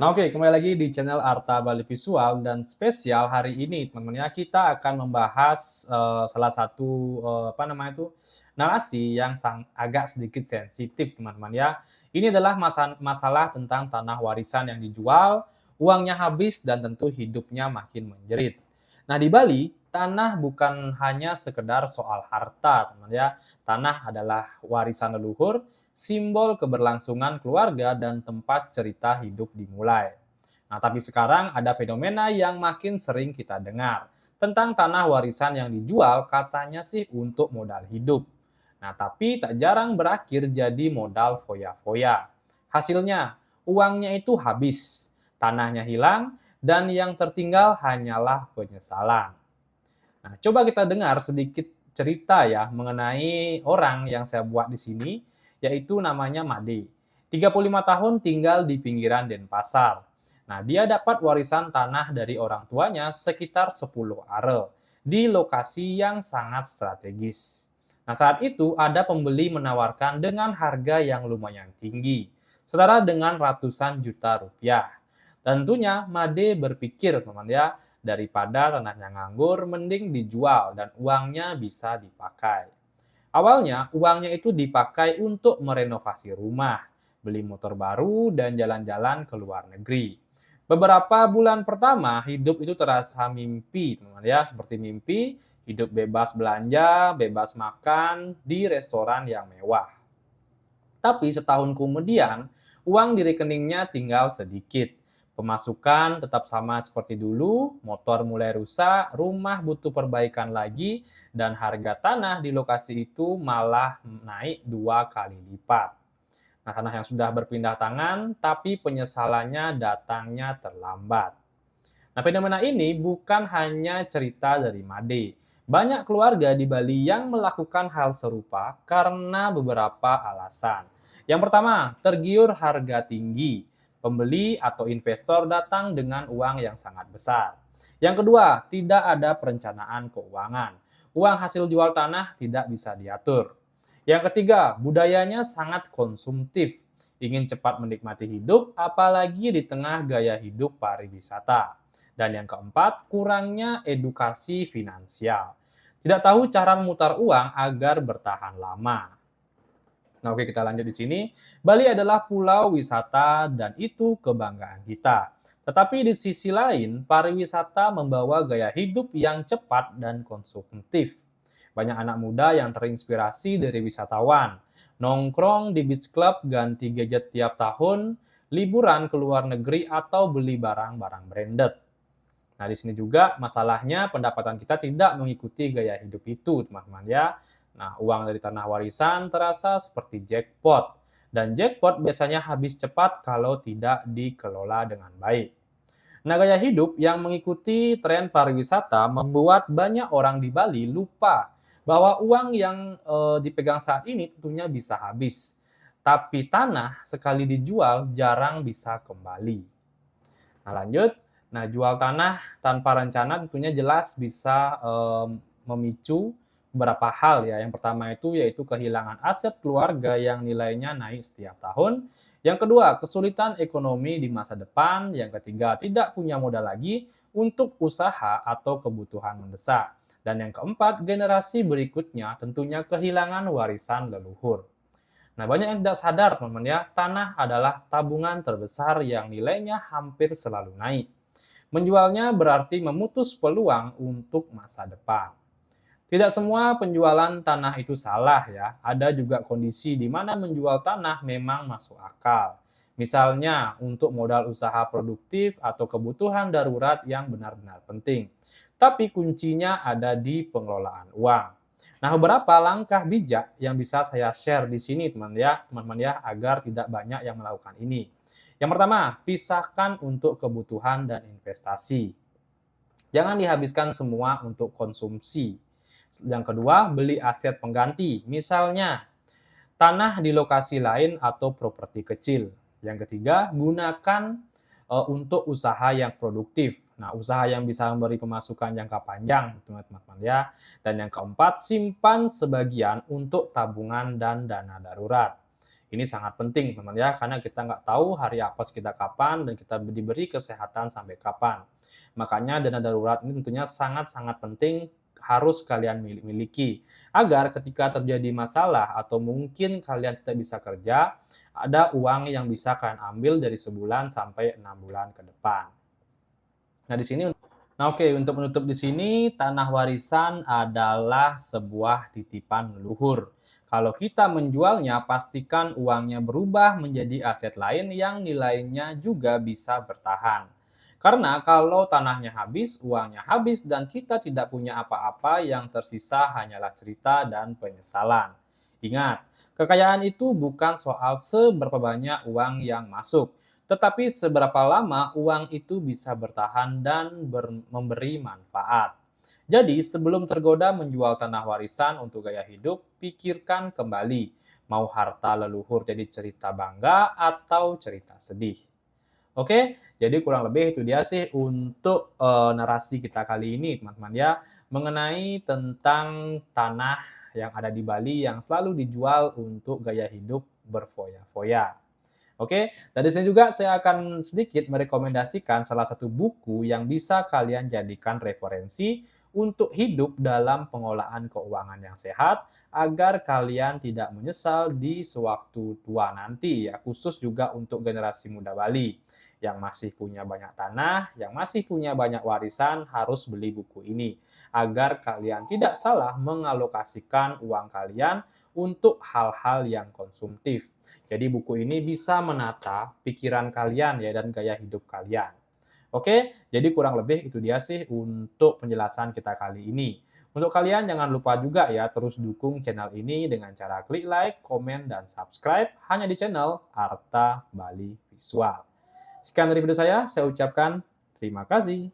Nah, oke, kembali lagi di channel Arta Bali Visual dan spesial hari ini teman-teman ya, kita akan membahas, salah satu, narasi yang agak sedikit sensitif teman-teman ya. Ini adalah masalah tentang tanah warisan yang dijual, uangnya habis dan tentu hidupnya makin menjerit. Nah, di Bali, tanah bukan hanya sekedar soal harta teman ya, tanah adalah warisan leluhur, simbol keberlangsungan keluarga dan tempat cerita hidup dimulai. Nah, tapi sekarang ada fenomena yang makin sering kita dengar tentang tanah warisan yang dijual katanya sih untuk modal hidup. Nah, tapi tak jarang berakhir jadi modal foya-foya. Hasilnya, uangnya itu habis, tanahnya hilang, dan yang tertinggal hanyalah penyesalan. Nah, coba kita dengar sedikit cerita ya mengenai orang yang saya buat di sini, yaitu namanya Made. 35 tahun tinggal di pinggiran Denpasar. Nah, dia dapat warisan tanah dari orang tuanya sekitar 10 are di lokasi yang sangat strategis. Nah, saat itu ada pembeli menawarkan dengan harga yang lumayan tinggi, setara dengan ratusan juta rupiah. Tentunya Made berpikir teman ya, daripada tanahnya nganggur, mending dijual dan uangnya bisa dipakai. Awalnya, uangnya itu dipakai untuk merenovasi rumah, beli motor baru, dan jalan-jalan ke luar negeri. Beberapa bulan pertama, hidup itu terasa mimpi, teman-teman ya, seperti mimpi, hidup bebas belanja, bebas makan di restoran yang mewah. Tapi setahun kemudian, uang di rekeningnya tinggal sedikit. Pemasukan tetap sama seperti dulu, motor mulai rusak, rumah butuh perbaikan lagi, dan harga tanah di lokasi itu malah naik 2 kali lipat. Nah, tanah yang sudah berpindah tangan, tapi penyesalannya datangnya terlambat. Nah, fenomena ini bukan hanya cerita dari Made. Banyak keluarga di Bali yang melakukan hal serupa karena beberapa alasan. Yang pertama, tergiur harga tinggi. Pembeli atau investor datang dengan uang yang sangat besar. Yang kedua, tidak ada perencanaan keuangan. Uang hasil jual tanah tidak bisa diatur. Yang ketiga, budayanya sangat konsumtif. Ingin cepat menikmati hidup, apalagi di tengah gaya hidup pariwisata. Dan yang keempat, kurangnya edukasi finansial. Tidak tahu cara memutar uang agar bertahan lama. Nah, oke, kita lanjut di sini. Bali adalah pulau wisata dan itu kebanggaan kita. Tetapi di sisi lain, pariwisata membawa gaya hidup yang cepat dan konsumtif. Banyak anak muda yang terinspirasi dari wisatawan. Nongkrong di beach club, ganti gadget tiap tahun, liburan ke luar negeri atau beli barang-barang branded. Nah, di sini juga masalahnya pendapatan kita tidak mengikuti gaya hidup itu, teman-teman ya. Nah, uang dari tanah warisan terasa seperti jackpot. Dan jackpot biasanya habis cepat kalau tidak dikelola dengan baik. Nah, gaya hidup yang mengikuti tren pariwisata membuat banyak orang di Bali lupa bahwa uang yang dipegang saat ini tentunya bisa habis. Tapi tanah sekali dijual jarang bisa kembali. Nah, lanjut. Nah, jual tanah tanpa rencana tentunya jelas bisa memicu beberapa hal ya. Yang pertama itu yaitu kehilangan aset keluarga yang nilainya naik setiap tahun. Yang kedua, kesulitan ekonomi di masa depan. Yang ketiga, tidak punya modal lagi untuk usaha atau kebutuhan mendesak. Dan yang keempat, generasi berikutnya tentunya kehilangan warisan leluhur. Nah, banyak yang tidak sadar teman-teman ya, tanah adalah tabungan terbesar yang nilainya hampir selalu naik. Menjualnya berarti memutus peluang untuk masa depan. Tidak semua penjualan tanah itu salah ya. Ada juga kondisi di mana menjual tanah memang masuk akal. Misalnya untuk modal usaha produktif atau kebutuhan darurat yang benar-benar penting. Tapi kuncinya ada di pengelolaan uang. Nah, beberapa langkah bijak yang bisa saya share di sini teman-teman ya, agar tidak banyak yang melakukan ini. Yang pertama, pisahkan untuk kebutuhan dan investasi. Jangan dihabiskan semua untuk konsumsi. Yang kedua, beli aset pengganti. Misalnya, tanah di lokasi lain atau properti kecil. Yang ketiga, gunakan untuk usaha yang produktif. Nah, usaha yang bisa memberi pemasukan jangka panjang, teman-teman ya. Dan yang keempat, simpan sebagian untuk tabungan dan dana darurat. Ini sangat penting teman ya, karena kita nggak tahu hari apes kita kapan dan kita diberi kesehatan sampai kapan. Makanya dana darurat ini tentunya sangat-sangat penting harus kalian miliki. Agar ketika terjadi masalah atau mungkin kalian tidak bisa kerja, ada uang yang bisa kalian ambil dari sebulan sampai 6 bulan ke depan. Nah, di sini oke, untuk menutup di sini, tanah warisan adalah sebuah titipan leluhur. Kalau kita menjualnya, pastikan uangnya berubah menjadi aset lain yang nilainya juga bisa bertahan. Karena kalau tanahnya habis, uangnya habis, dan kita tidak punya apa-apa, yang tersisa hanyalah cerita dan penyesalan. Ingat, kekayaan itu bukan soal seberapa banyak uang yang masuk, tetapi seberapa lama uang itu bisa bertahan dan memberi manfaat. Jadi, sebelum tergoda menjual tanah warisan untuk gaya hidup, pikirkan kembali, mau harta leluhur jadi cerita bangga atau cerita sedih. Oke, jadi kurang lebih itu dia sih untuk narasi kita kali ini, teman-teman ya, mengenai tentang tanah yang ada di Bali yang selalu dijual untuk gaya hidup berfoya-foya. Oke, dari sini juga saya akan sedikit merekomendasikan salah satu buku yang bisa kalian jadikan referensi untuk hidup dalam pengolahan keuangan yang sehat agar kalian tidak menyesal di sewaktu tua nanti ya, khusus juga untuk generasi muda Bali yang masih punya banyak tanah, yang masih punya banyak warisan harus beli buku ini agar kalian tidak salah mengalokasikan uang kalian untuk hal-hal yang konsumtif. Jadi buku ini bisa menata pikiran kalian ya dan gaya hidup kalian. Oke, jadi kurang lebih itu dia sih untuk penjelasan kita kali ini. Untuk kalian jangan lupa juga ya terus dukung channel ini dengan cara klik like, komen, dan subscribe hanya di channel Arta Bali Visual. Sekian dari video saya ucapkan terima kasih.